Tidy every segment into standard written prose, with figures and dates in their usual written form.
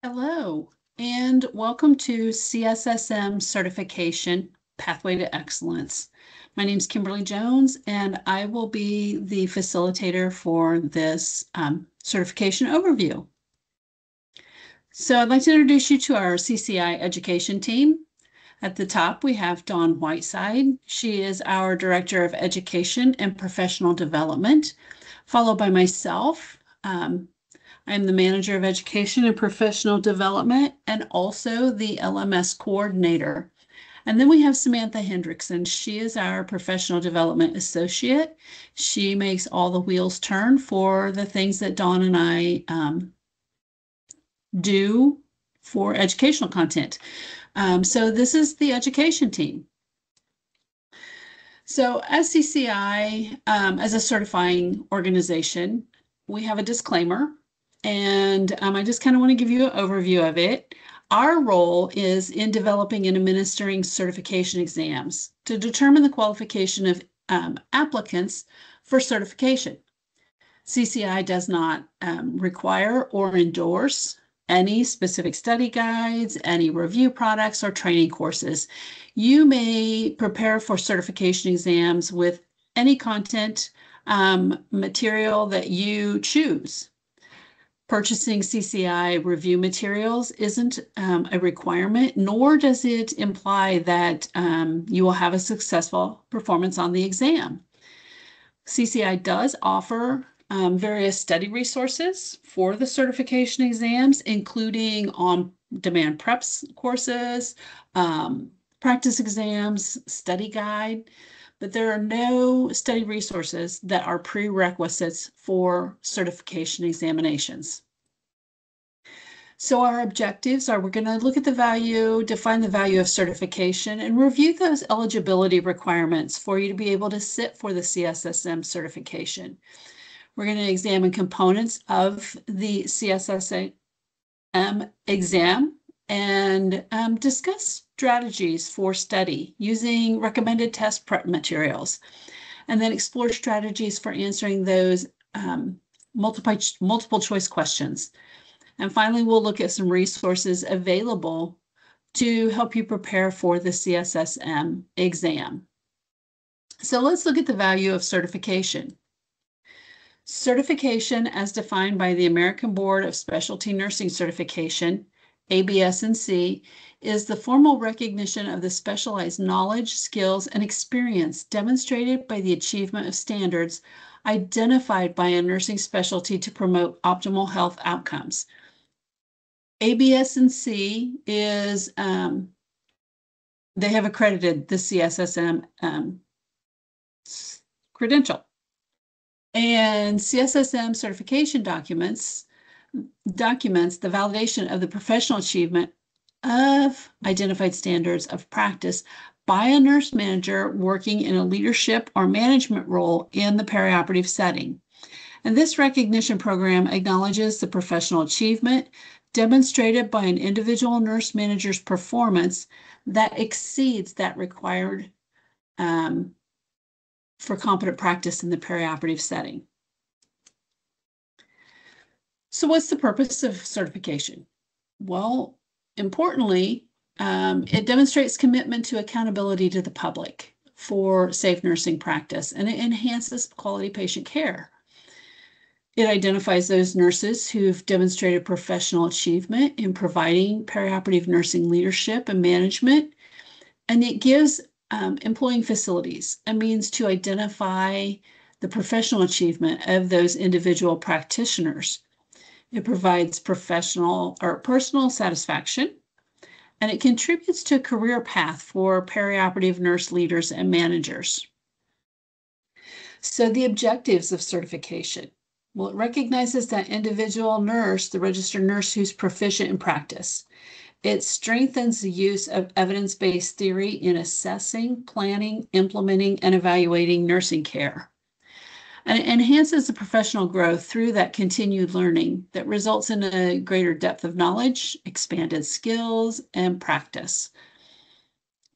Hello, and welcome to CSSM Certification Pathway to Excellence. My name is Kimberly Jones, and I will be the facilitator for this certification overview. So I'd like to introduce you to our CCI education team. At the top, we have Dawn Whiteside. She is our Director of Education and Professional Development, followed by myself. I'm the Manager of Education and Professional Development and also the LMS Coordinator. And then we have Samantha Hendrickson. She is our Professional Development Associate. She makes all the wheels turn for the things that Dawn and I do for educational content. So this is the education team. So as CCI, as a certifying organization, we have a disclaimer. And I just kind of want to give you an overview of it. Our role is in developing and administering certification exams to determine the qualification of applicants for certification. CCI does not require or endorse any specific study guides, any review products, or training courses. You may prepare for certification exams with any content material that you choose. Purchasing CCI review materials isn't a requirement, nor does it imply that you will have a successful performance on the exam. CCI does offer various study resources for the certification exams, including on-demand preps courses, practice exams, study guide, but there are no study resources that are prerequisites for certification examinations. So our objectives are we're going to look at the value, define the value of certification, and review those eligibility requirements for you to be able to sit for the CSSM certification. We're going to examine components of the CSSM exam and discuss strategies for study using recommended test prep materials, and then explore strategies for answering those multiple choice questions. And finally, we'll look at some resources available to help you prepare for the CSSM exam. So let's look at the value of certification. Certification, as defined by the American Board of Specialty Nursing Certification, ABS&C, is the formal recognition of the specialized knowledge, skills, and experience demonstrated by the achievement of standards identified by a nursing specialty to promote optimal health outcomes. ABS&C is, they have accredited the CSSM credential. And CSSM certification documents the validation of the professional achievement of identified standards of practice by a nurse manager working in a leadership or management role in the perioperative setting. And this recognition program acknowledges the professional achievement demonstrated by an individual nurse manager's performance that exceeds that required for competent practice in the perioperative setting. So what's the purpose of certification? Well, importantly, it demonstrates commitment to accountability to the public for safe nursing practice, and it enhances quality patient care. It identifies those nurses who've demonstrated professional achievement in providing perioperative nursing leadership and management, and it gives employing facilities a means to identify the professional achievement of those individual practitioners. It provides professional or personal satisfaction, and it contributes to a career path for perioperative nurse leaders and managers. So the objectives of certification. Well, it recognizes that individual nurse, the registered nurse who's proficient in practice. It strengthens the use of evidence-based theory in assessing, planning, implementing, and evaluating nursing care. And it enhances the professional growth through that continued learning that results in a greater depth of knowledge, expanded skills, and practice,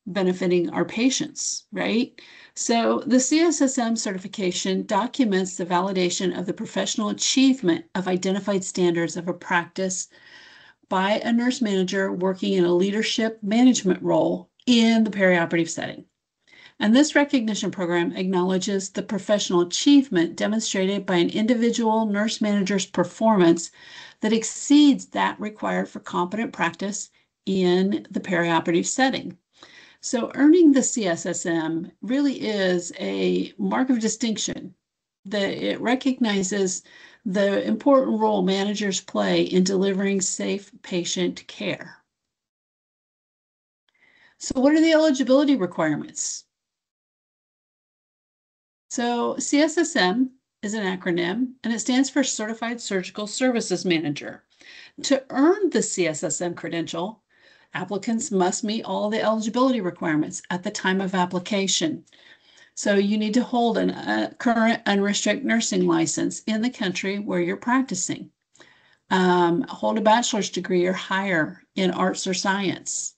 benefiting our patients, right? So the CSSM certification documents the validation of the professional achievement of identified standards of a practice by a nurse manager working in a leadership management role in the perioperative setting. And this recognition program acknowledges the professional achievement demonstrated by an individual nurse manager's performance that exceeds that required for competent practice in the perioperative setting. So earning the CSSM really is a mark of distinction that it recognizes the important role managers play in delivering safe patient care. So what are the eligibility requirements? So CSSM is an acronym, and it stands for Certified Surgical Services Manager. To earn the CSSM credential, applicants must meet all the eligibility requirements at the time of application. So you need to hold a current unrestricted nursing license in the country where you're practicing. Hold a bachelor's degree or higher in arts or science.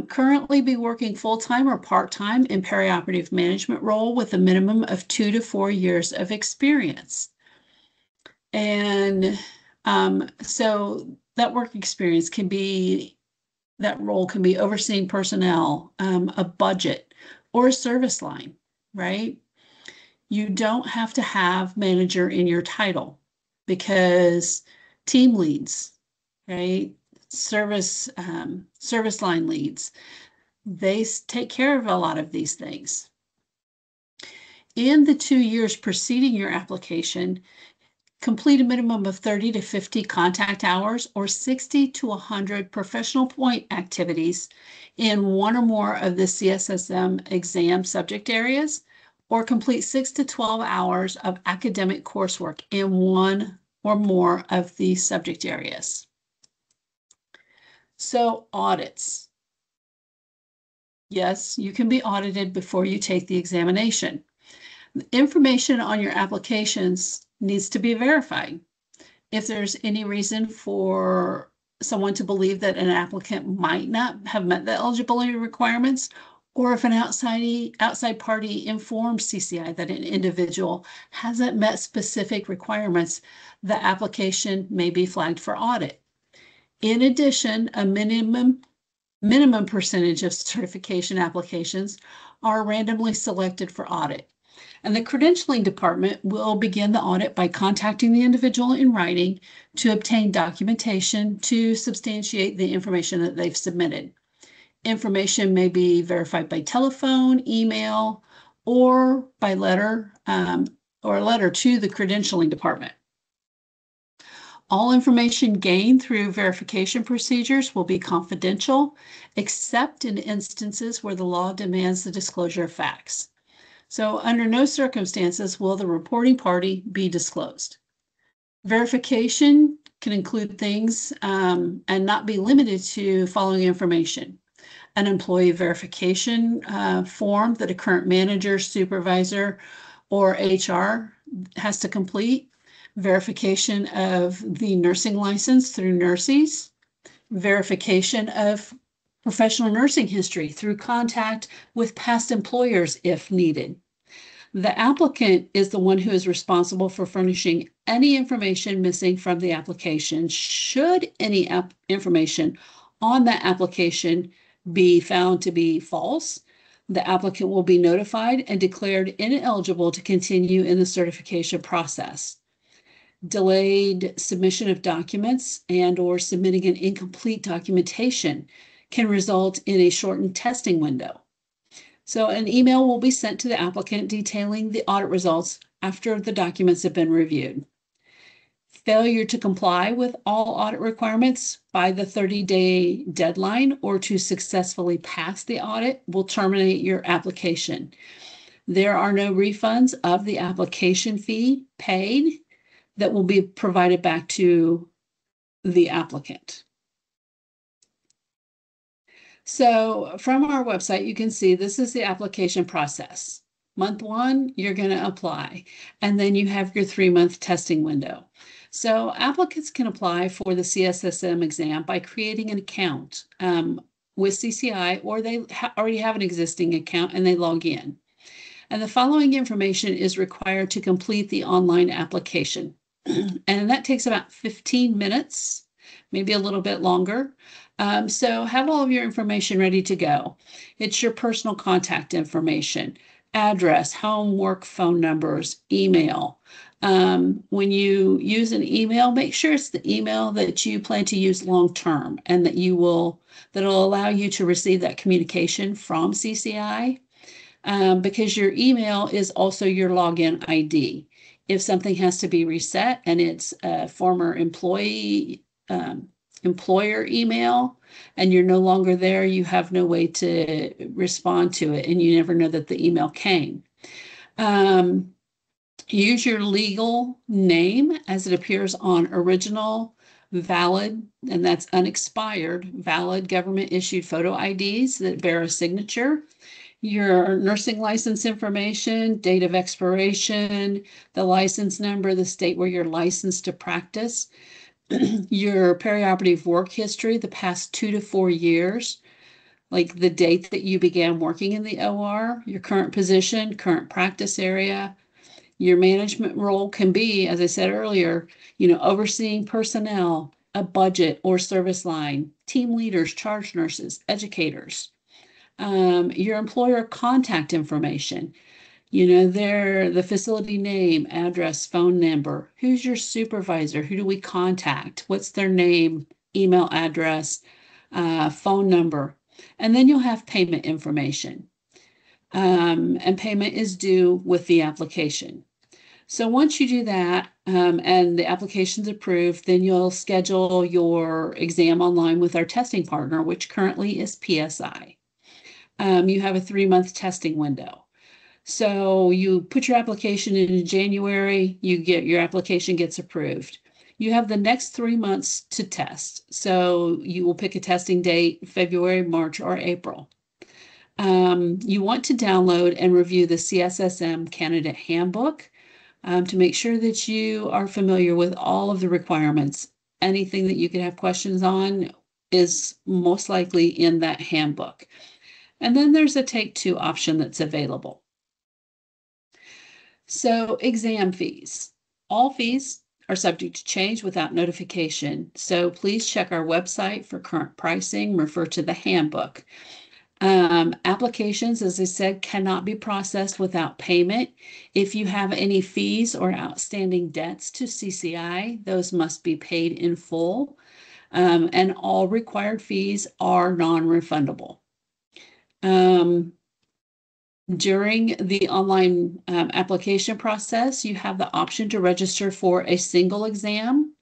Currently be working full-time or part-time in perioperative management role with a minimum of 2 to 4 years of experience. And so that work experience can be, that role can be overseeing personnel, a budget, or a service line, right? You don't have to have manager in your title because team leads, right? Service line leads, they take care of a lot of these things. In the 2 years preceding your application, complete a minimum of 30 to 50 contact hours or 60 to 100 professional point activities in one or more of the CSSM exam subject areas, or complete 6 to 12 hours of academic coursework in one or more of these subject areas. So audits. Yes, you can be audited before you take the examination. Information on your applications needs to be verified. If there's any reason for someone to believe that an applicant might not have met the eligibility requirements, or if an outside party informs CCI that an individual hasn't met specific requirements, the application may be flagged for audit. In addition, a minimum percentage of certification applications are randomly selected for audit. And the credentialing department will begin the audit by contacting the individual in writing to obtain documentation to substantiate the information that they've submitted. Information may be verified by telephone, email, or by letter, or a letter to the credentialing department. All information gained through verification procedures will be confidential, except in instances where the law demands the disclosure of facts. So under no circumstances will the reporting party be disclosed. Verification can include things and not be limited to following information: an employee verification form that a current manager, supervisor, or HR has to complete, verification of the nursing license through nurses, verification of professional nursing history through contact with past employers if needed. The applicant is the one who is responsible for furnishing any information missing from the application. Should any information on that application be found to be false, the applicant will be notified and declared ineligible to continue in the certification process. Delayed submission of documents and/or submitting an incomplete documentation can result in a shortened testing window. So an email will be sent to the applicant detailing the audit results after the documents have been reviewed. Failure to comply with all audit requirements by the 30-day deadline or to successfully pass the audit will terminate your application. There are no refunds of the application fee paid that will be provided back to the applicant. So from our website, you can see this is the application process. Month 1, you're going to apply, and then you have your 3-month testing window. So applicants can apply for the CSSM exam by creating an account with CCI, or they already have an existing account and they log in. And the following information is required to complete the online application. And that takes about 15 minutes. maybe a little bit longer. So have all of your information ready to go. It's your personal contact information, address, home, work phone numbers, email. When you use an email, make sure it's the email that you plan to use long term and that'll allow you to receive that communication from CCI, because your email is also your login ID. If something has to be reset and it's a former employer email and you're no longer there, you have no way to respond to it and you never know that the email came. Use your legal name as it appears on original, valid, and that's unexpired, valid government issued photo IDs that bear a signature. Your nursing license information, date of expiration, the license number, the state where you're licensed to practice, your perioperative work history, the past 2 to 4 years, like the date that you began working in the OR, your current position, current practice area. Your management role can be, as I said earlier, overseeing personnel, a budget or service line, team leaders, charge nurses, educators. Your employer contact information, the facility name, address, phone number, who's your supervisor, who do we contact, what's their name, email address, phone number, and then you'll have payment information. And payment is due with the application. So once you do that and the application's approved, then you'll schedule your exam online with our testing partner, which currently is PSI. You have a 3-month testing window. So you put your application in January, your application gets approved. You have the next 3 months to test. So you will pick a testing date, February, March, or April. You want to download and review the CSSM Candidate Handbook to make sure that you are familiar with all of the requirements. Anything that you could have questions on is most likely in that handbook. And then there's a Take 2 option that's available. So exam fees. All fees are subject to change without notification. So please check our website for current pricing, refer to the handbook. Applications, as I said, cannot be processed without payment. If you have any fees or outstanding debts to CCI, those must be paid in full. And all required fees are non-refundable. During the online application process, you have the option to register for a single exam,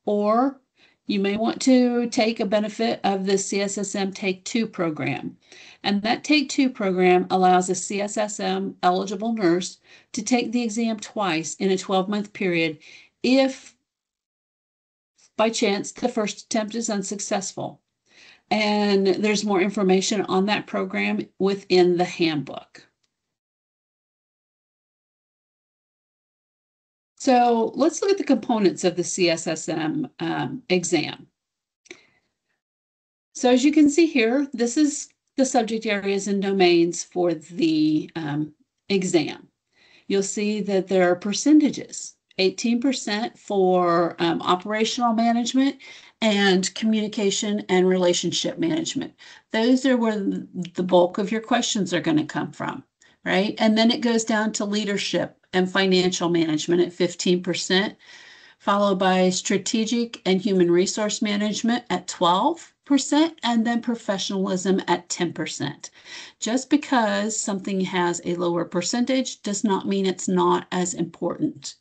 or you may want to take a benefit of the CSSM Take 2 program. And that Take 2 program allows a CSSM eligible nurse to take the exam twice in a 12-month period if, by chance, the first attempt is unsuccessful. And there's more information on that program within the handbook. So let's look at the components of the CSSM exam. So as you can see here, this is the subject areas and domains for the exam. You'll see that there are percentages, 18% for operational management and communication and relationship management. Those are where the bulk of your questions are going to come from, right? And then it goes down to leadership and financial management at 15%, followed by strategic and human resource management at 12%, and then professionalism at 10%. Just because something has a lower percentage does not mean it's not as important.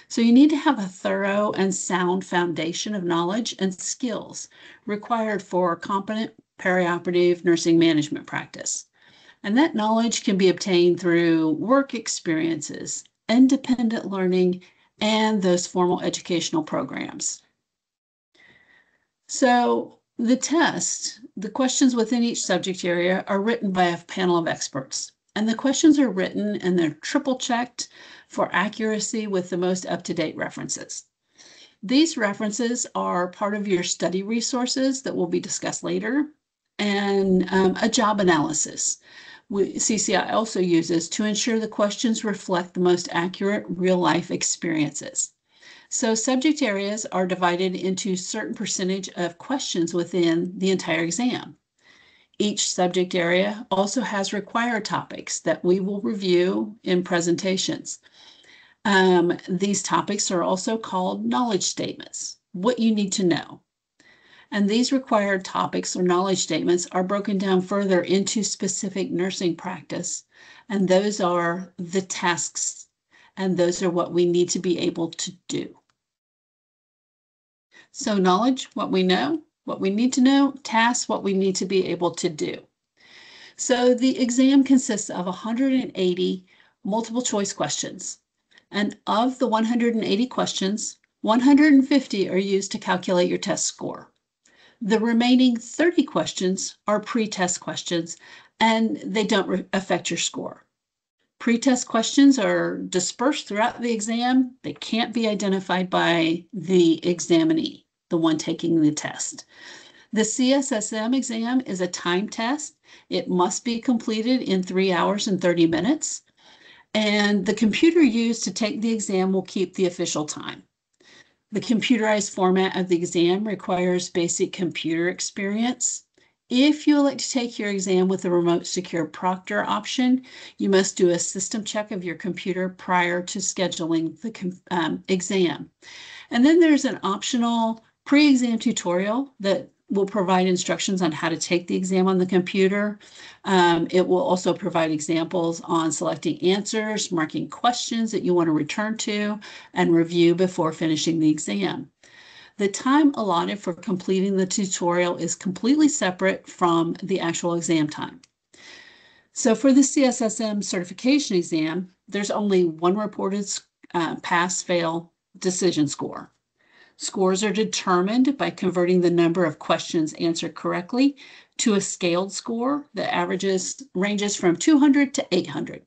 So you need to have a thorough and sound foundation of knowledge and skills required for competent perioperative nursing management practice. And that knowledge can be obtained through work experiences, independent learning, and those formal educational programs. So the test, the questions within each subject area are written by a panel of experts. And the questions are written and they're triple checked for accuracy with the most up-to-date references. These references are part of your study resources that will be discussed later, and a job analysis CCI also uses to ensure the questions reflect the most accurate real-life experiences. So subject areas are divided into certain percentage of questions within the entire exam. Each subject area also has required topics that we will review in presentations. These topics are also called knowledge statements, what you need to know. And these required topics or knowledge statements are broken down further into specific nursing practice. And those are the tasks, and those are what we need to be able to do. So knowledge, what we know, what we need to know, tasks, what we need to be able to do. So the exam consists of 180 multiple choice questions. And of the 180 questions, 150 are used to calculate your test score. The remaining 30 questions are pre-test questions, and they don't affect your score. Pre-test questions are dispersed throughout the exam. They can't be identified by the examinee, the one taking the test. The CSSM exam is a time test. It must be completed in 3 hours and 30 minutes. And the computer used to take the exam will keep the official time. The computerized format of the exam requires basic computer experience. If you elect to take your exam with the remote secure proctor option, you must do a system check of your computer prior to scheduling the exam. And then there's an optional pre-exam tutorial that will provide instructions on how to take the exam on the computer. It will also provide examples on selecting answers, marking questions that you want to return to, and review before finishing the exam. The time allotted for completing the tutorial is completely separate from the actual exam time. So for the CSSM certification exam, there's only one reported pass-fail decision score. Scores are determined by converting the number of questions answered correctly to a scaled score that ranges from 200 to 800.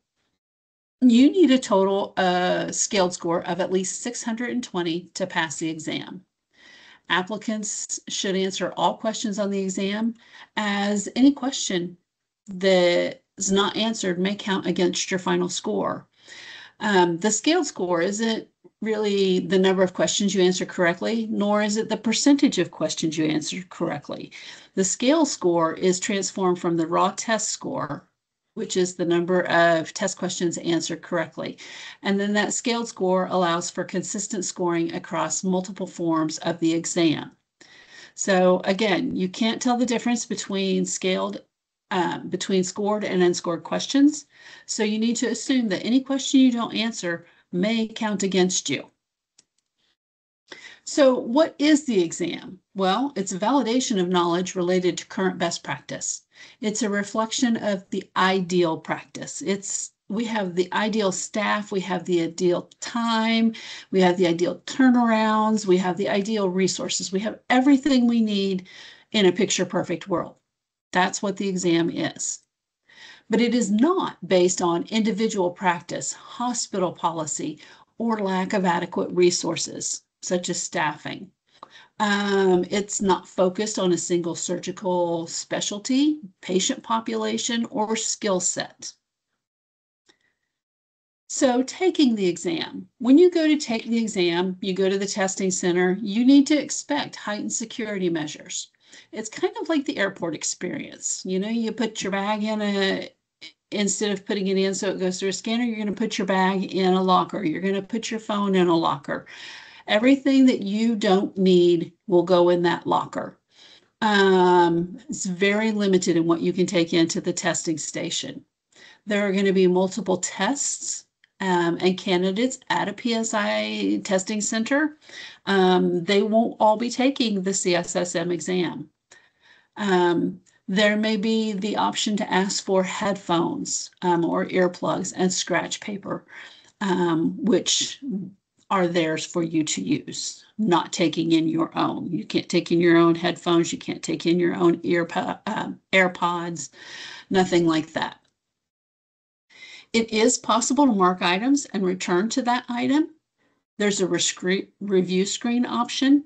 You need a total scaled score of at least 620 to pass the exam. Applicants should answer all questions on the exam, as any question that is not answered may count against your final score. The scaled score isn't really the number of questions you answer correctly, nor is it the percentage of questions you answered correctly. The scale score is transformed from the raw test score, which is the number of test questions answered correctly. And then that scaled score allows for consistent scoring across multiple forms of the exam. So again, you can't tell the difference between scored and unscored questions. So you need to assume that any question you don't answer may count against you. So what is the exam? Well, it's a validation of knowledge related to current best practice. It's a reflection of the ideal practice. We have the ideal staff, we have the ideal time, we have the ideal turnarounds, we have the ideal resources. We have everything we need in a picture-perfect world. That's what the exam is. But it is not based on individual practice, hospital policy, or lack of adequate resources, such as staffing. It's not focused on a single surgical specialty, patient population, or skill set. So taking the exam. When you go to take the exam, you go to the testing center, you need to expect heightened security measures. It's kind of like the airport experience. You know, you put your bag in instead of putting it in so it goes through a scanner, you're going to put your bag in a locker. You're going to put your phone in a locker. Everything that you don't need will go in that locker. It's very limited in what you can take into the testing station. There are going to be multiple tests and candidates at a PSI testing center. They won't all be taking the CSSM exam. There may be the option to ask for headphones or earplugs and scratch paper, which are theirs for you to use, not taking in your own. You can't take in your own headphones. You can't take in your own AirPods, nothing like that. It is possible to mark items and return to that item. There's a review screen option.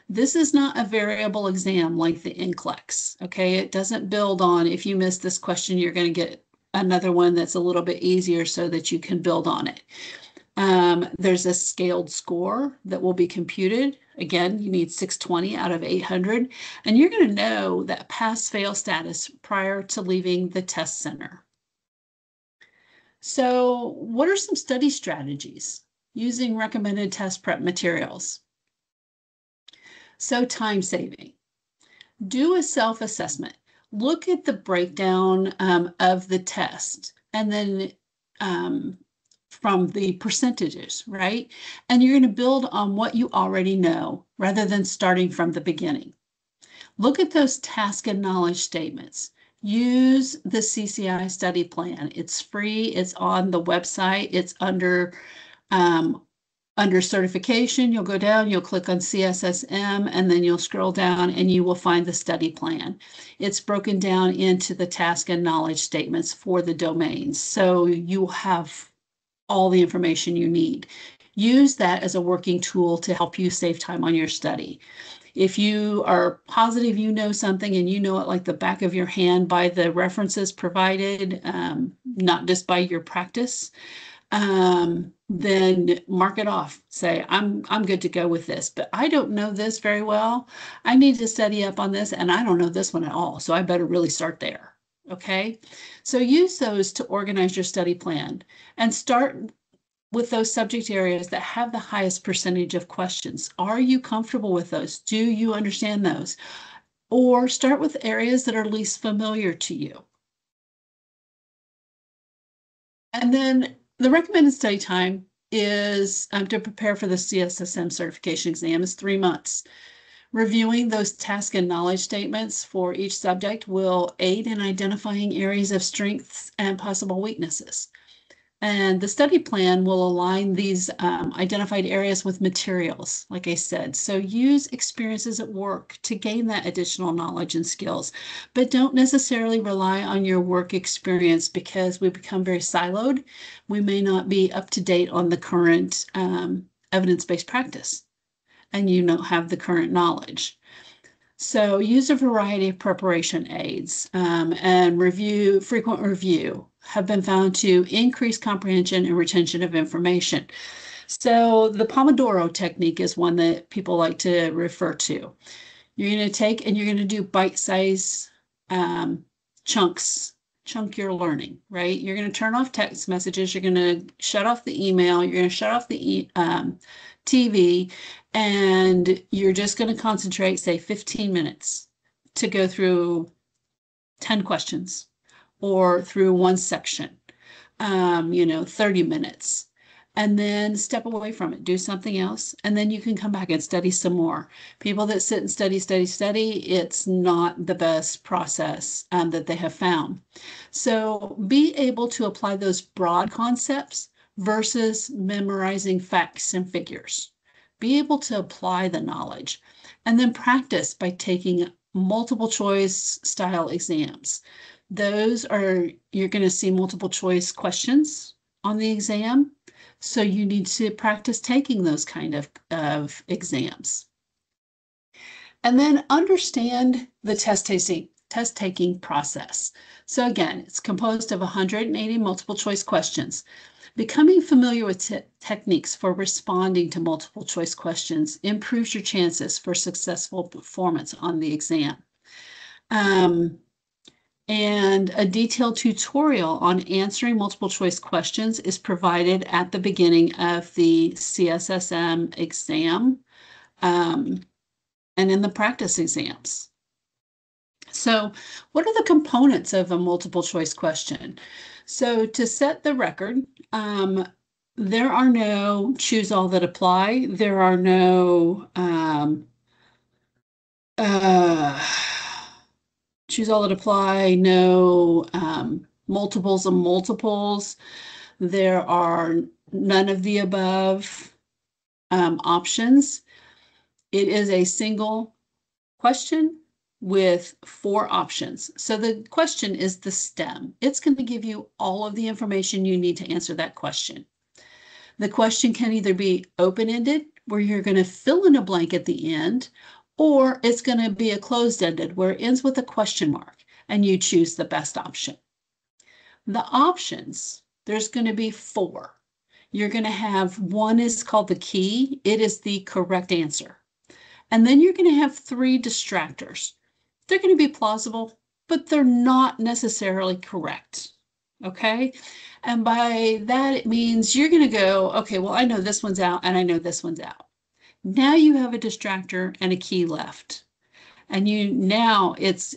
This is not a variable exam like the NCLEX, okay? It doesn't build on if you miss this question, you're going to get another one that's a little bit easier so that you can build on it. There's a scaled score that will be computed. Again, you need 620 out of 800, and you're going to know that pass-fail status prior to leaving the test center. So, what are some study strategies using recommended test prep materials? So, time saving. Do a self-assessment. Look at the breakdown of the test, and then from the percentages, right? And you're going to build on what you already know rather than starting from the beginning. Look at those task and knowledge statements. Use the CCI study plan. It's free. It's on the website. It's under certification. You'll go down, you'll click on CSSM, and then you'll scroll down and you will find the study plan. It's broken down into the task and knowledge statements for the domains. So you have all the information you need. Use that as a working tool to help you save time on your study. If you are positive you know something and you know it like the back of your hand by the references provided, not just by your practice, then mark it off. Say, I'm good to go with this, but I don't know this very well. I need to study up on this, and I don't know this one at all, so I better really start there. Okay, so use those to organize your study plan and start with those subject areas that have the highest percentage of questions. Are you comfortable with those? Do you understand those? Or start with areas that are least familiar to you. And then the recommended study time is to prepare for the CSSM certification exam is 3 months. Reviewing those task and knowledge statements for each subject will aid in identifying areas of strengths and possible weaknesses. And the study plan will align these identified areas with materials, like I said. So use experiences at work to gain that additional knowledge and skills, but don't necessarily rely on your work experience because we become very siloed. We may not be up to date on the current evidence-based practice, and you don't have the current knowledge. So use a variety of preparation aids and frequent review have been found to increase comprehension and retention of information. So the Pomodoro technique is one that people like to refer to. You're going to take and you're going to do bite-sized chunk your learning, right? You're going to turn off text messages. You're going to shut off the email. You're going to shut off the TV, and you're just going to concentrate, say 15 minutes to go through 10 questions or through one section, 30 minutes, and then step away from it, do something else, and then you can come back and study some more. People that sit and study, it's not the best process that they have found. So be able to apply those broad concepts versus memorizing facts and figures. Be able to apply the knowledge and then practice by taking multiple choice style exams. Those are, you're going to see multiple choice questions on the exam. So you need to practice taking those kind of exams. And then understand the test taking process. So again, it's composed of 180 multiple choice questions. Becoming familiar with techniques for responding to multiple choice questions improves your chances for successful performance on the exam. And a detailed tutorial on answering multiple choice questions is provided at the beginning of the CSSM exam and in the practice exams. So what are the components of a multiple choice question? So to set the record, there are no choose all that apply. There are no choose all that apply, no multiples of multiples. There are none of the above options. It is a single question with 4 options. So the question is the stem. It's going to give you all of the information you need to answer that question. The question can either be open-ended, where you're going to fill in a blank at the end, or it's going to be a closed-ended, where it ends with a question mark, and you choose the best option. The options, there's going to be 4. You're going to have one is called the key. It is the correct answer. And then you're going to have three distractors. They're going to be plausible, but they're not necessarily correct. Okay. And by that, it means you're going to go, okay, well, I know this one's out and I know this one's out. Now you have a distractor and a key left. And now it's,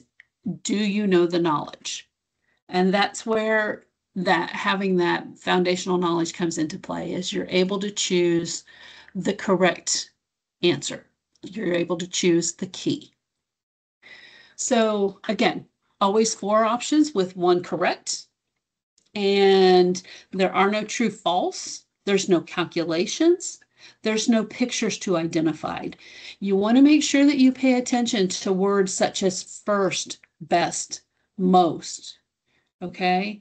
do you know the knowledge? And that's where that having that foundational knowledge comes into play, is you're able to choose the correct answer. You're able to choose the key. So again, always 4 options with 1 correct. And there are no true false. There's no calculations. There's no pictures to identify. You want to make sure that you pay attention to words such as first, best, most. Okay.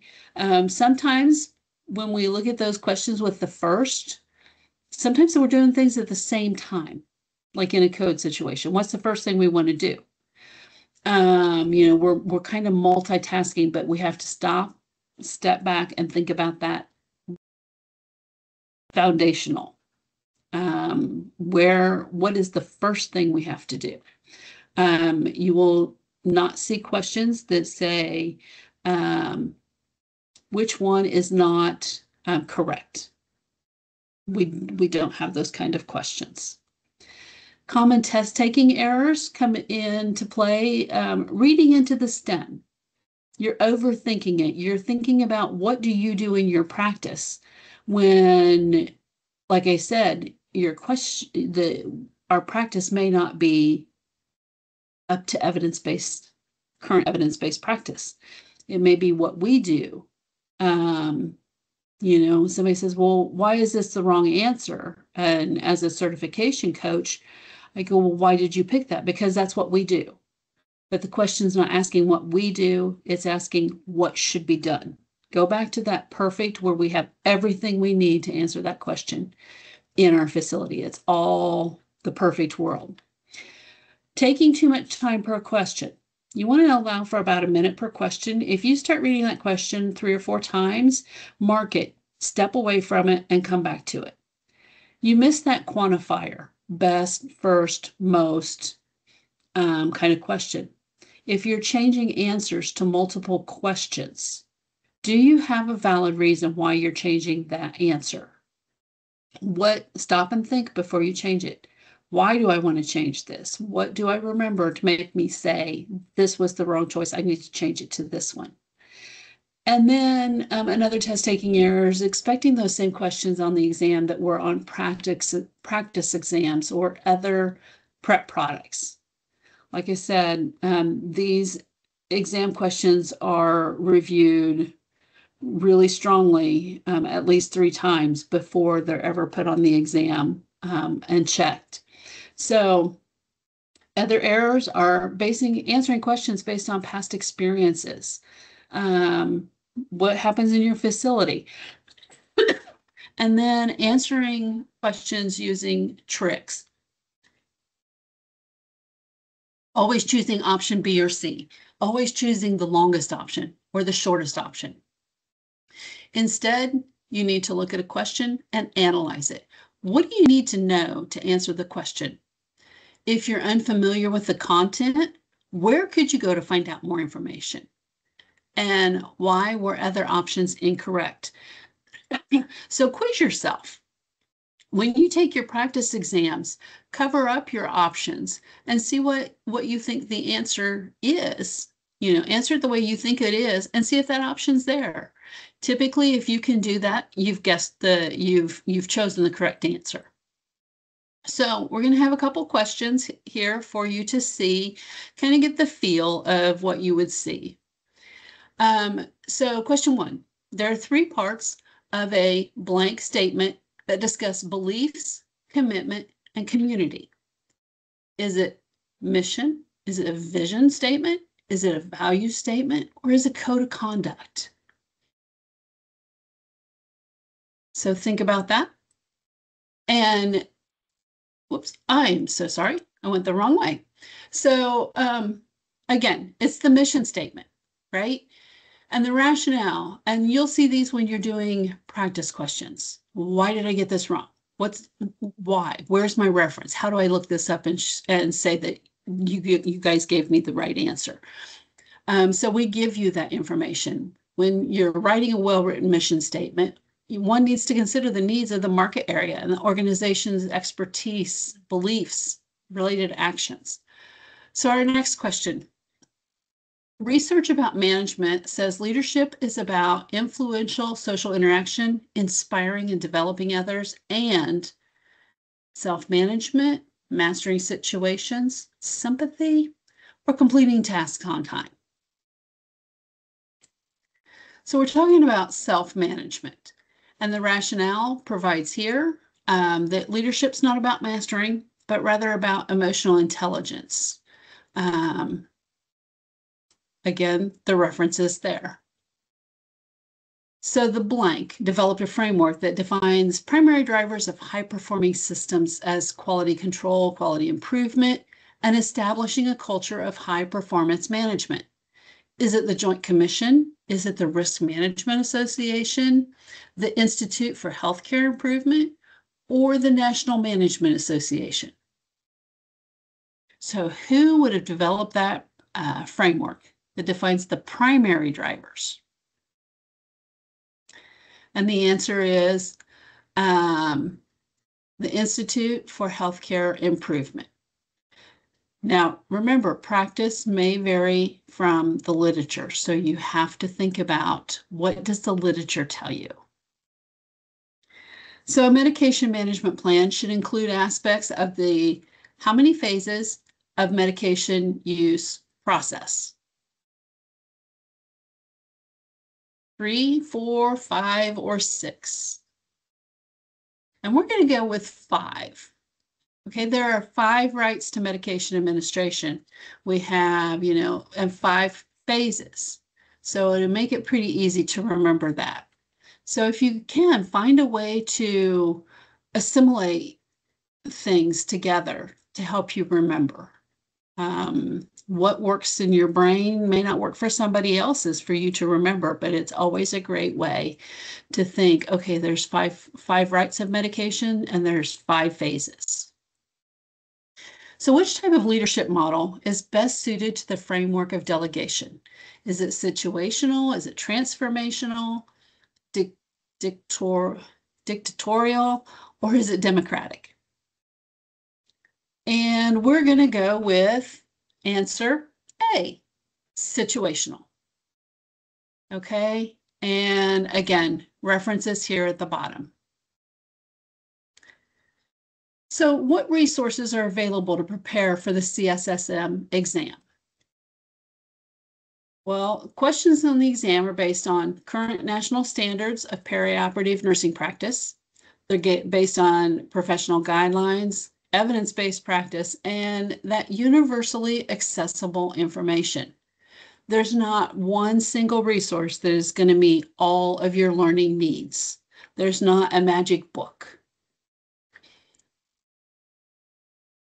Sometimes when we look at those questions with the first, sometimes we're doing things at the same time, like in a code situation. What's the first thing we want to do? We're kind of multitasking, but we have to stop, step back, and think about that foundational. What is the first thing we have to do? You will not see questions that say, which one is not correct. We don't have those kind of questions. Common test taking errors come into play. Reading into the STEM. You're overthinking it. You're thinking about what do you do in your practice when, like I said, our practice may not be up to current evidence-based practice. It may be what we do. Somebody says, well, why is this the wrong answer? And as a certification coach, I go, well, why did you pick that? Because that's what we do. But the question's not asking what we do, it's asking what should be done. Go back to that perfect where we have everything we need to answer that question in our facility. It's all the perfect world. Taking too much time per question. You want to allow for about a minute per question. If you start reading that question 3 or 4 times, mark it, step away from it, and come back to it. You miss that quantifier, best, first, most kind of question. If you're changing answers to multiple questions, do you have a valid reason why you're changing that answer? Stop and think before you change it. Why do I want to change this? What do I remember to make me say this was the wrong choice? I need to change it to this one. And then another test taking error is expecting those same questions on the exam that were on practice exams or other prep products. Like I said, these exam questions are reviewed really strongly at least 3 times before they're ever put on the exam and checked. So other errors are answering questions based on past experiences. What happens in your facility? And then answering questions using tricks. Always choosing option B or C. Always choosing the longest option or the shortest option. Instead, you need to look at a question and analyze it. What do you need to know to answer the question? If you're unfamiliar with the content, where could you go to find out more information? And why were other options incorrect? So quiz yourself. When you take your practice exams, cover up your options and see what you think the answer is. Answer it the way you think it is and see if that option's there. Typically, if you can do that, you've chosen the correct answer. So we're going to have a couple questions here for you to see, kind of get the feel of what you would see. So question 1, there are 3 parts of a blank statement that discuss beliefs, commitment, and community. Is it mission? Is it a vision statement? Is it a value statement? Or is it code of conduct? So think about that. And whoops, I'm so sorry. I went the wrong way. So again, it's the mission statement, right? And the rationale, and you'll see these when you're doing practice questions. Why did I get this wrong? Why? Where's my reference? How do I look this up and say that you guys gave me the right answer? So we give you that information. When you're writing a well-written mission statement, one needs to consider the needs of the market area and the organization's expertise, beliefs, related actions. So our next question. Research about management says leadership is about influential social interaction, inspiring and developing others, and self-management, mastering situations, sympathy, or completing tasks on time. So we're talking about self-management, and the rationale provides here that leadership's not about mastering, but rather about emotional intelligence. Again, the reference is there. So the blank developed a framework that defines primary drivers of high-performing systems as quality control, quality improvement, and establishing a culture of high-performance management. Is it the Joint Commission? Is it the Risk Management Association, the Institute for Healthcare Improvement, or the National Management Association? So who would have developed that framework that defines the primary drivers? And the answer is the Institute for Healthcare Improvement. Now, remember, practice may vary from the literature, so you have to think about what does the literature tell you. So a medication management plan should include aspects of the how many phases of medication use process. 3, 4, 5, or 6. And we're going to go with 5. Okay, there are 5 rights to medication administration. We have, and 5 phases. So to make it pretty easy to remember that. So if you can, find a way to assimilate things together to help you remember. What works in your brain may not work for somebody else's for you to remember, but it's always a great way to think, okay, there's five rights of medication and there's 5 phases. So which type of leadership model is best suited to the framework of delegation? Is it situational? Is it transformational, dictatorial, or is it democratic? And we're going to go with answer A, situational. Okay, and again, references here at the bottom. So what resources are available to prepare for the CSSM exam? Well, questions on the exam are based on current national standards of perioperative nursing practice. They're based on professional guidelines, evidence-based practice, and that universally accessible information. There's not one single resource that is going to meet all of your learning needs. There's not a magic book.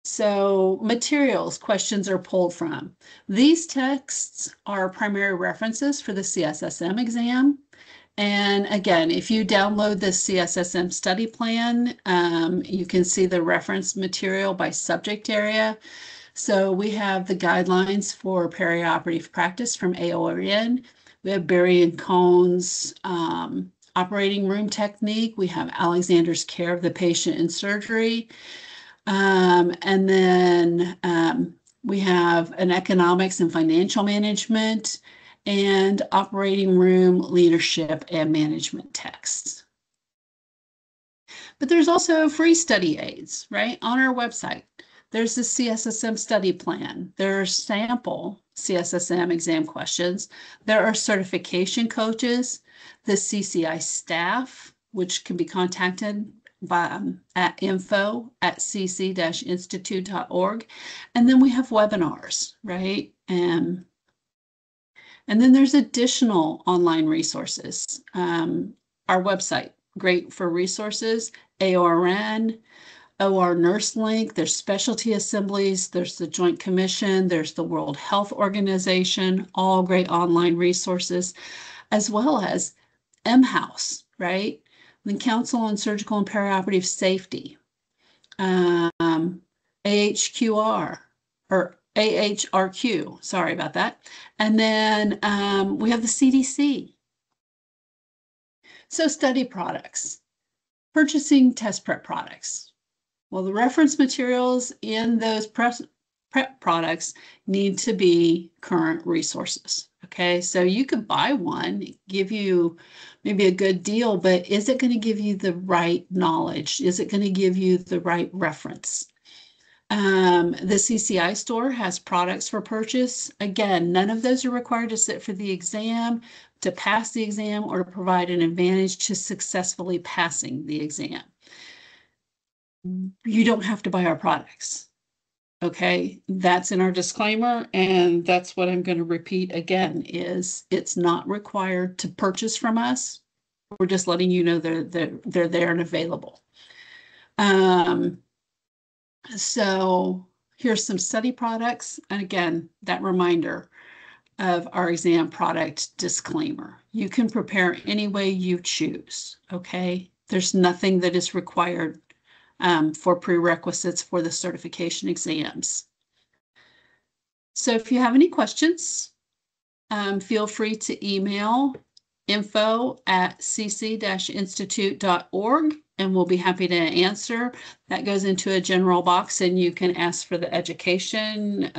So materials questions are pulled from. These texts are primary references for the CSSM exam. And again, if you download the CSSM study plan, you can see the reference material by subject area. So we have the guidelines for perioperative practice from AORN. We have Berry and Cohn's operating room technique. We have Alexander's care of the patient in surgery. And then we have an economics and financial management and operating room leadership and management texts. But there's also free study aids, right? On our website, there's the CSSM study plan. There are sample CSSM exam questions. There are certification coaches, the CCI staff, which can be contacted at info@cc-institute.org. And then we have webinars, right? And then there's additional online resources. Our website, great for resources, AORN, OR Nurse Link, there's specialty assemblies, there's the Joint Commission, there's the World Health Organization, all great online resources, as well as MHouse, right? The Council on Surgical and Perioperative Safety, AHQR, or AHRQ, sorry about that. And then we have the CDC. So study products, purchasing test prep products. Well, the reference materials in those prep products need to be current resources. Okay, so you could buy one, give you maybe a good deal, but is it going to give you the right knowledge? Is it going to give you the right reference? The CCI store has products for purchase. Again, none of those are required to sit for the exam, to pass the exam, or to provide an advantage to successfully passing the exam. You don't have to buy our products. Okay, that's in our disclaimer, and that's what I'm going to repeat again, is it's not required to purchase from us. We're just letting you know they're there and available. So here's some study products. And again, that reminder of our exam product disclaimer. You can prepare any way you choose, okay? There's nothing that is required for prerequisites for the certification exams. So if you have any questions, feel free to email info@cc-institute.org and we'll be happy to answer. That goes into a general box and you can ask for the education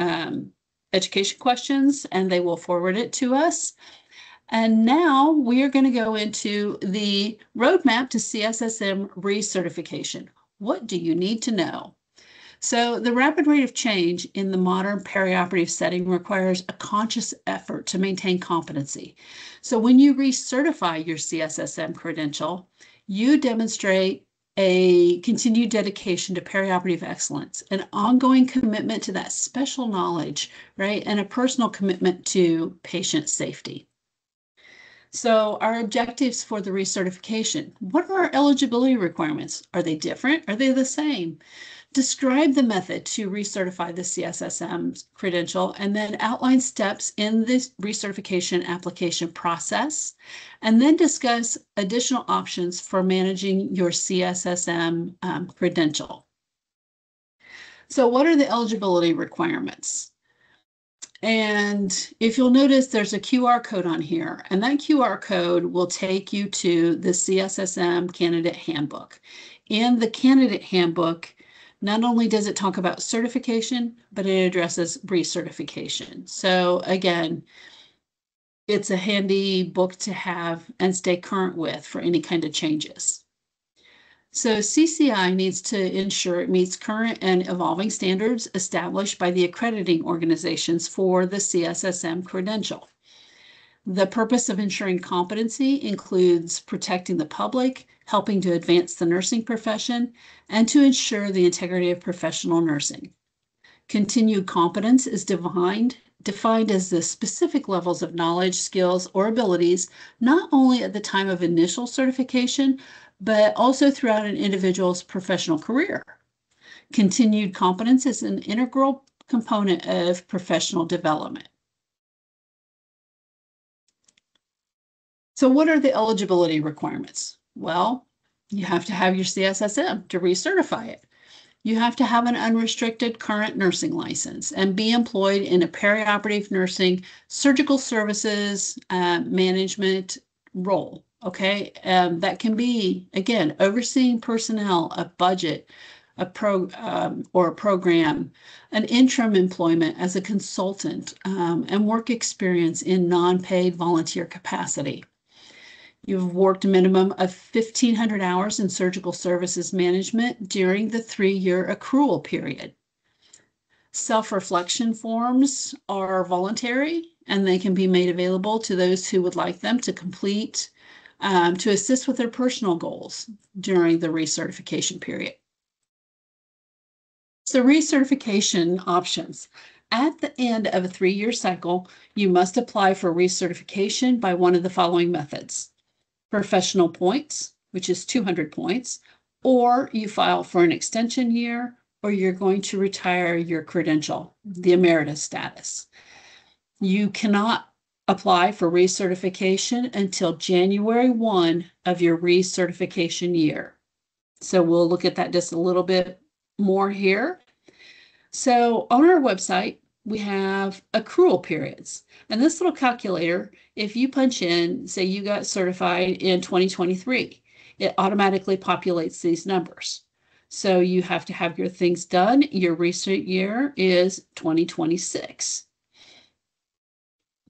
questions and they will forward it to us. And now we are going to go into the roadmap to CSSM recertification. What do you need to know? So the rapid rate of change in the modern perioperative setting requires a conscious effort to maintain competency. So when you recertify your CSSM credential, you demonstrate a continued dedication to perioperative excellence, an ongoing commitment to that special knowledge, right, and a personal commitment to patient safety. So our objectives for the recertification. What are our eligibility requirements? Are they different? Are they the same? Describe the method to recertify the CSSM credential and then outline steps in this recertification application process, and then discuss additional options for managing your CSSM credential. So what are the eligibility requirements? And if you'll notice, there's a QR code on here, and that QR code will take you to the CSSM Candidate Handbook. In the Candidate Handbook, not only does it talk about certification, but it addresses recertification. So again, it's a handy book to have and stay current with for any kind of changes. So CCI needs to ensure it meets current and evolving standards established by the accrediting organizations for the CSSM credential. The purpose of ensuring competency includes protecting the public, helping to advance the nursing profession, and to ensure the integrity of professional nursing. Continued competence is defined as the specific levels of knowledge, skills, or abilities, not only at the time of initial certification, but also throughout an individual's professional career. Continued competence is an integral component of professional development. So what are the eligibility requirements? Well, you have to have your CSSM to recertify it. You have to have an unrestricted current nursing license and be employed in a perioperative nursing, surgical services management role. Okay, that can be, again, overseeing personnel, a budget, or a program, an interim employment as a consultant, and work experience in non-paid volunteer capacity. You've worked a minimum of 1,500 hours in surgical services management during the 3-year accrual period. Self-reflection forms are voluntary, and they can be made available to those who would like them to complete to assist with their personal goals during the recertification period. So recertification options. At the end of a 3-year cycle, you must apply for recertification by one of the following methods: professional points, which is 200 points, or you file for an extension year, or you're going to retire your credential, the emeritus status. You cannot apply for recertification until January 1 of your recertification year. So we'll look at that just a little bit more here. So on our website, we have accrual periods. And this little calculator, if you punch in, say you got certified in 2023, it automatically populates these numbers. So you have to have your things done. Your recent year is 2026.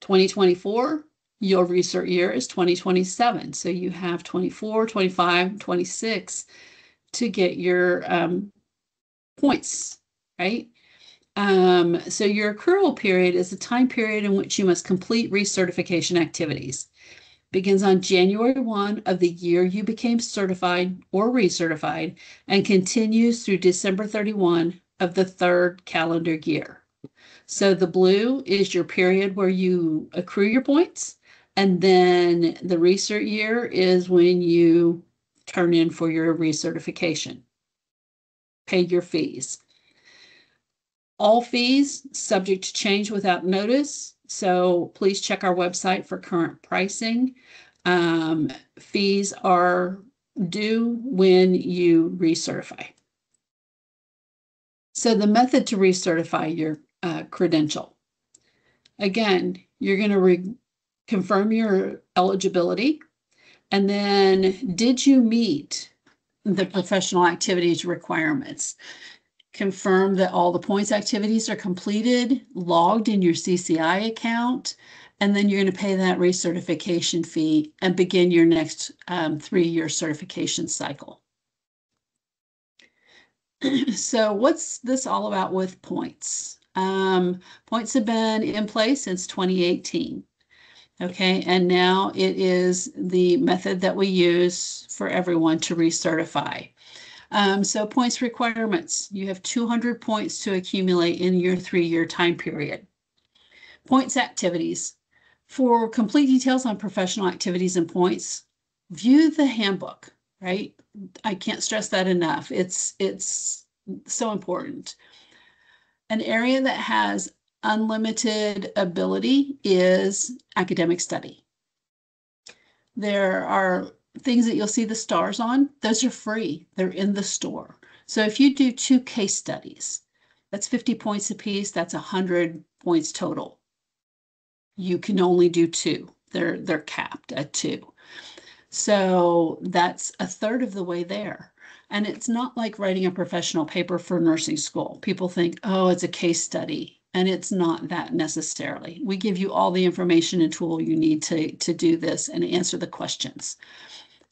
2024, your recert year is 2027. So you have 24, 25, 26 to get your points, right? So your accrual period is the time period in which you must complete recertification activities. Begins on January 1 of the year you became certified or recertified and continues through December 31 of the third calendar year. So the blue is your period where you accrue your points, and then the recert year is when you turn in for your recertification, pay your fees. All fees subject to change without notice. So please check our website for current pricing. Fees are due when you recertify. So the method to recertify your credential. Again, you're going to confirm your eligibility. And then, did you meet the professional activities requirements? Confirm that all the points activities are completed, logged in your CCI account, and then you're going to pay that recertification fee and begin your next 3-year certification cycle. So what's this all about with points? Points have been in place since 2018. Okay, and now it is the method that we use for everyone to recertify. So points requirements, you have 200 points to accumulate in your 3-year time period. Points activities. For complete details on professional activities and points, view the handbook, right? I can't stress that enough. It's so important. An area that has unlimited ability is academic study. There are things that you'll see the stars on. Those are free. They're in the store. So if you do 2 case studies, that's 50 points a piece. That's 100 points total. You can only do 2. They're capped at 2. So that's a third of the way there. And it's not like writing a professional paper for nursing school. People think, oh, it's a case study. And it's not that necessarily. We give you all the information and tool you need to do this and answer the questions.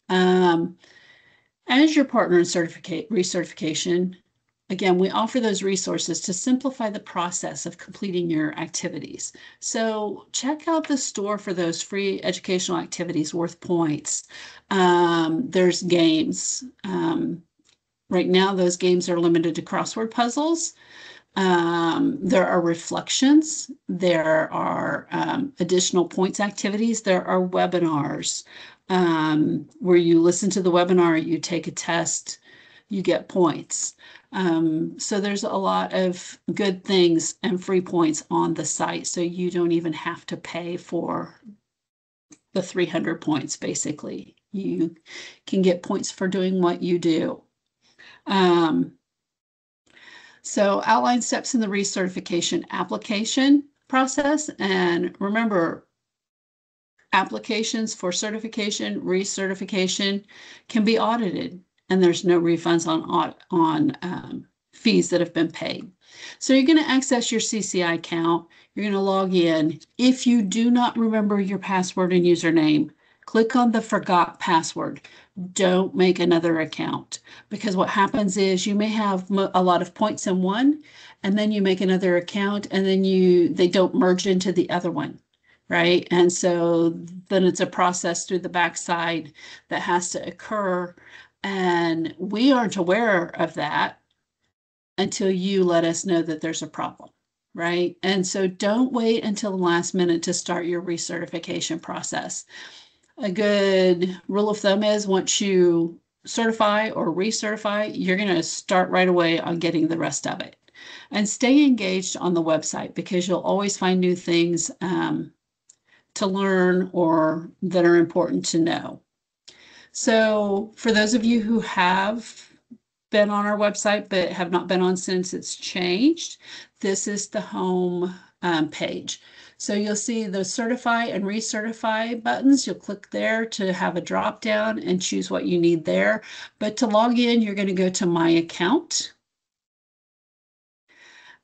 As your partner in recertification, again, we offer those resources to simplify the process of completing your activities. So check out the store for those free educational activities worth points. There's games. Right now, those games are limited to crossword puzzles. There are reflections. There are additional points activities. There are webinars where you listen to the webinar, you take a test, you get points. So there's a lot of good things and free points on the site. So you don't even have to pay for the 300 points, basically. You can get points for doing what you do. So outline steps in the recertification application process. And remember, applications for certification, recertification can be audited, and there's no refunds on fees that have been paid. So you're going to access your CCI account. You're going to log in. If you do not remember your password and username, click on the forgot password. Don't make another account, because what happens is you may have a lot of points in one, and then you make another account, and then they don't merge into the other one, right? And so then it's a process through the backside that has to occur, and we aren't aware of that until you let us know that there's a problem, right? And so don't wait until the last minute to start your recertification process. A good rule of thumb is once you certify or recertify, you're going to start right away on getting the rest of it. And stay engaged on the website because you'll always find new things to learn or that are important to know. So for those of you who have been on our website but have not been on since it's changed, this is the home page. So you'll see the certify and recertify buttons. You'll click there to have a drop down and choose what you need there. But to log in, you're going to go to My Account.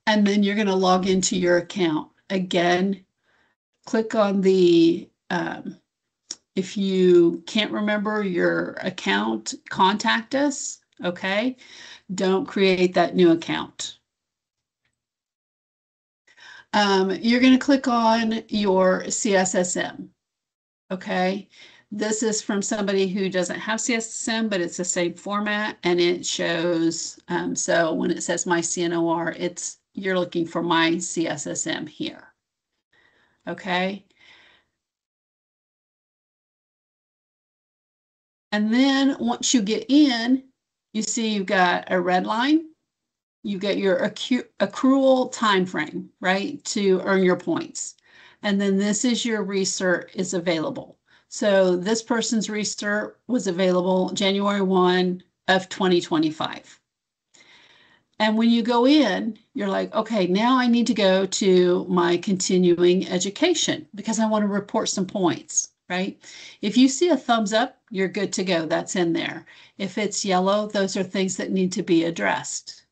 And then you're going to log into your account. Again, click on the if you can't remember your account, contact us, okay? Don't create that new account. You're going to click on your CSSM, okay? This is from somebody who doesn't have CSSM, but it's the same format, and it shows, so when it says My CNOR, you're looking for My CSSM here, okay? And then once you get in, you see you've got a red line. You get your accrual time frame, right, to earn your points. And then this is your recert is available. So this person's recert was available January 1 of 2025. And when you go in, you're like, okay, now I need to go to my continuing education because I want to report some points, right? If you see a thumbs up, you're good to go. That's in there. If it's yellow, those are things that need to be addressed.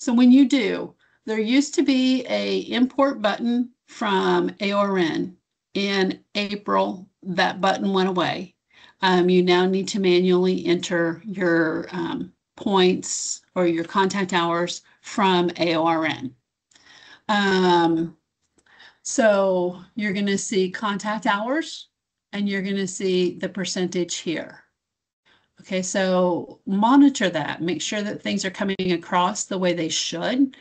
So when you do, there used to be a import button from AORN. In April, that button went away. You now need to manually enter your points or your contact hours from AORN. So you're going to see contact hours and you're going to see the percentage here. Okay, so monitor that. Make sure that things are coming across the way they should.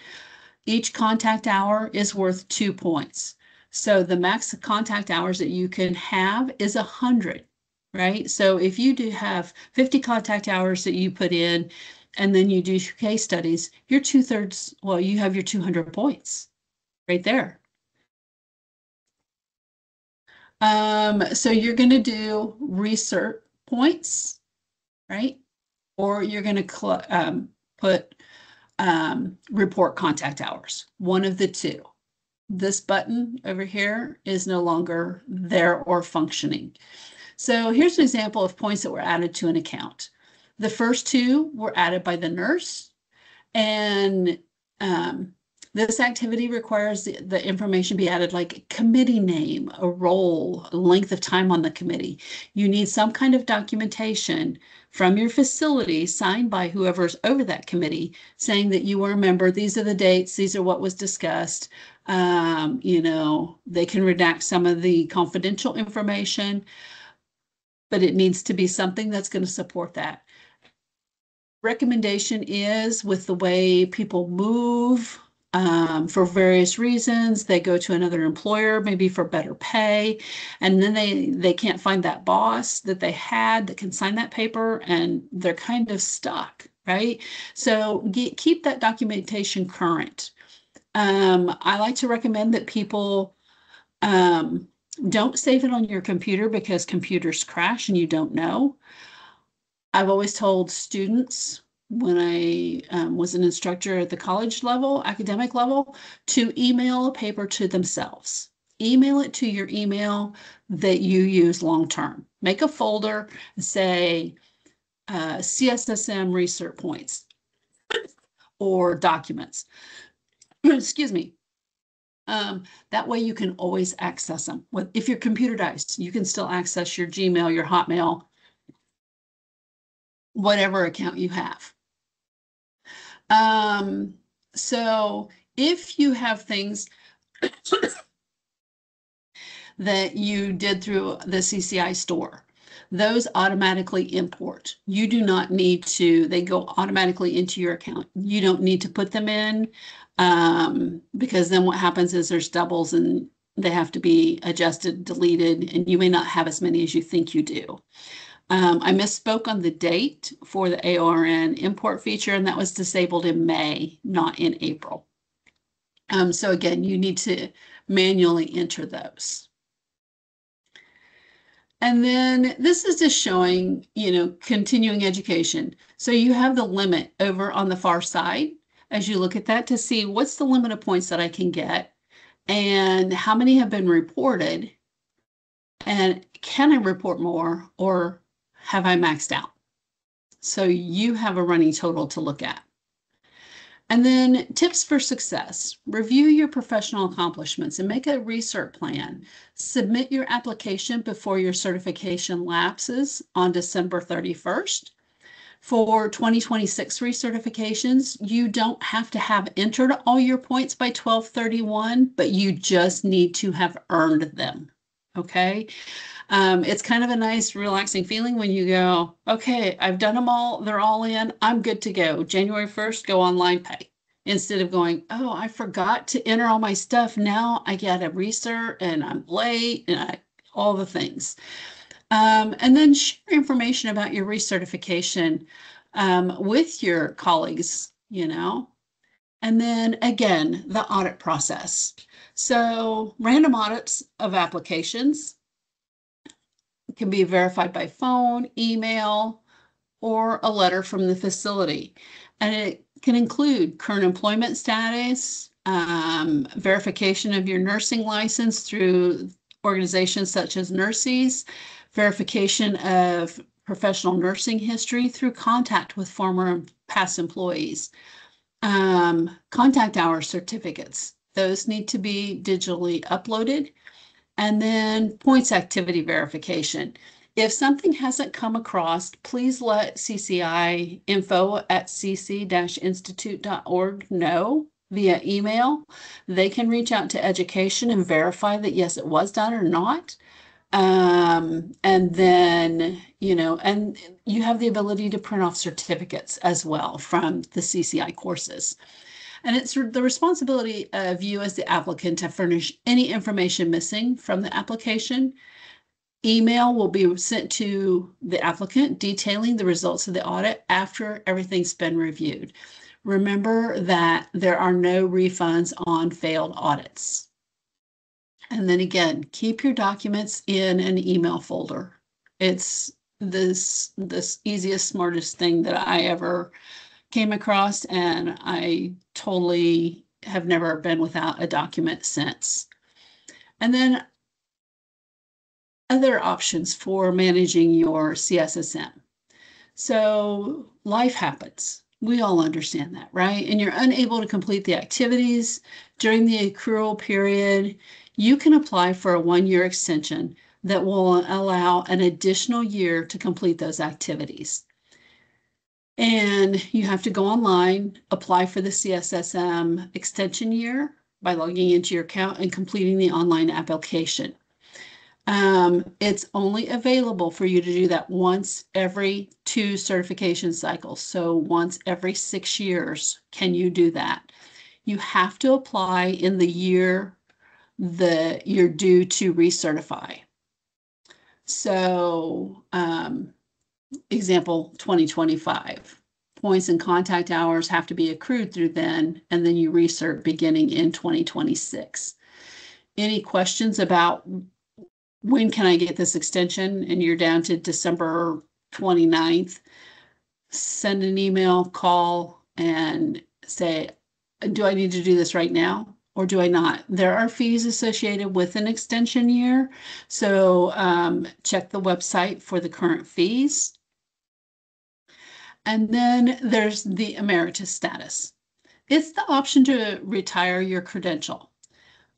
Each contact hour is worth 2 points. So the max contact hours that you can have is 100, right? So if you do have 50 contact hours that you put in, and then you do case studies, you're 2/3, well, you have your 200 points right there. So you're going to do recert points, right? Or you're going to put report contact hours, one of the two. This button over here is no longer there or functioning. So here's an example of points that were added to an account. The first two were added by the nurse, and this activity requires the information be added like a committee name, a role, length of time on the committee. You need some kind of documentation from your facility signed by whoever's over that committee saying that you were a member. These are the dates. These are what was discussed. You know, they can redact some of the confidential information, but it needs to be something that's going to support that. Recommendation is with the way people move, for various reasons, they go to another employer, maybe for better pay, and then they can't find that boss that they had that can sign that paper, and they're kind of stuck, right? So keep that documentation current. I like to recommend that people don't save it on your computer because computers crash and you don't know. I've always told students when I was an instructor at the college level, academic level, to email a paper to themselves. Email it to your email that you use long-term. Make a folder and say CSSM recert points or documents. Excuse me. That way you can always access them. If your computer dies, you can still access your Gmail, your Hotmail, whatever account you have. So if you have things that you did through the CCI store, those automatically import. You do not need to, they go automatically into your account. You don't need to put them in because then what happens is there's doubles and they have to be adjusted, deleted, and you may not have as many as you think you do. I misspoke on the date for the AORN import feature, and that was disabled in May, not in April. So again, you need to manually enter those. And then this is just showing, continuing education. So you have the limit over on the far side as you look at that to see what's the limit of points that I can get and how many have been reported, and can I report more or have I maxed out? So you have a running total to look at. And then tips for success. Review your professional accomplishments and make a recert plan. Submit your application before your certification lapses on December 31st. For 2026 recertifications, you don't have to have entered all your points by 12/31, but you just need to have earned them. Okay. It's kind of a nice, relaxing feeling when you go, okay, I've done them all. They're all in. I'm good to go. January 1st, go online pay. Instead of going, oh, I forgot to enter all my stuff. Now I get a recert and I'm late and all the things. And then share information about your recertification with your colleagues, And then again, the audit process. So random audits of applications can be verified by phone, email, or a letter from the facility. And it can include current employment status, verification of your nursing license through organizations such as Nurses, verification of professional nursing history through contact with former and past employees, contact hour certificates. Those need to be digitally uploaded. And then points activity verification. If something hasn't come across, please let CCI info@cc-institute.org know via email. They can reach out to education and verify that yes, it was done or not. And then, and you have the ability to print off certificates as well from the CCI courses. And it's the responsibility of you as the applicant to furnish any information missing from the application. Email will be sent to the applicant detailing the results of the audit after everything's been reviewed. Remember that there are no refunds on failed audits. And then again, keep your documents in an email folder. It's this easiest, smartest thing that I ever came across, and I totally have never been without a document since. And then other options for managing your CSSM. So life happens. We all understand that, right? And you're unable to complete the activities during the accrual period. You can apply for a 1-year extension that will allow an additional year to complete those activities. And you have to go online, apply for the CSSM extension year by logging into your account and completing the online application. It's only available for you to do that once every 2 certification cycles. So once every 6 years, can you do that? You have to apply in the year that you're due to recertify. So, example 2025. Points and contact hours have to be accrued through then, and then you recert beginning in 2026. Any questions about when can I get this extension and you're down to December 29th, send an email, call, and say, do I need to do this right now or do I not? There are fees associated with an extension year, so check the website for the current fees. And then there's the emeritus status. It's the option to retire your credential.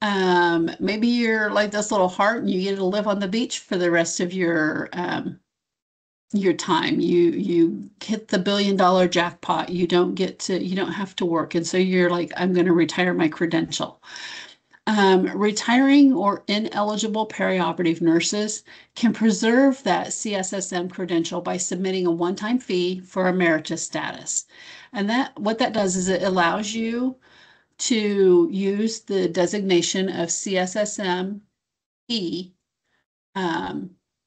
Maybe you're like this little heart and you get to live on the beach for the rest of your time. You hit the $1 billion jackpot. You don't have to work. And so you're like, I'm going to retire my credential. Retiring or ineligible perioperative nurses can preserve that CSSM credential by submitting a one-time fee for emeritus status. And what that does is it allows you to use the designation of CSSM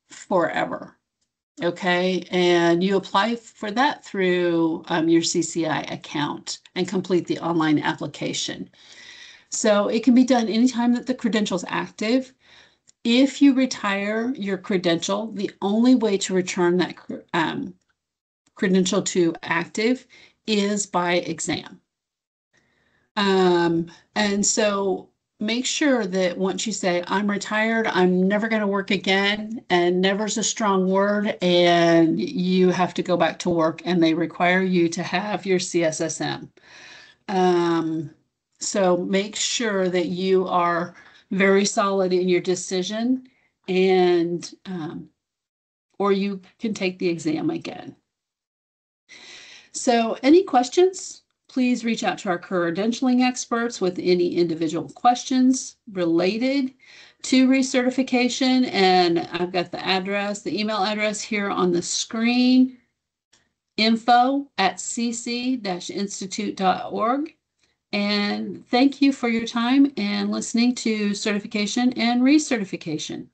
forever. Okay, and you apply for that through your CCI account and complete the online application. So it can be done anytime that the credential is active. If you retire your credential, the only way to return that credential to active is by exam. And so make sure that once you say, I'm retired, I'm never going to work again, and never's a strong word, and you have to go back to work and they require you to have your CSSM. So make sure that you are very solid in your decision, and or you can take the exam again. So any questions? Please reach out to our credentialing experts with any individual questions related to recertification. And I've got the address, the email address here on the screen, info@cc-institute.org. And thank you for your time and listening to certification and recertification.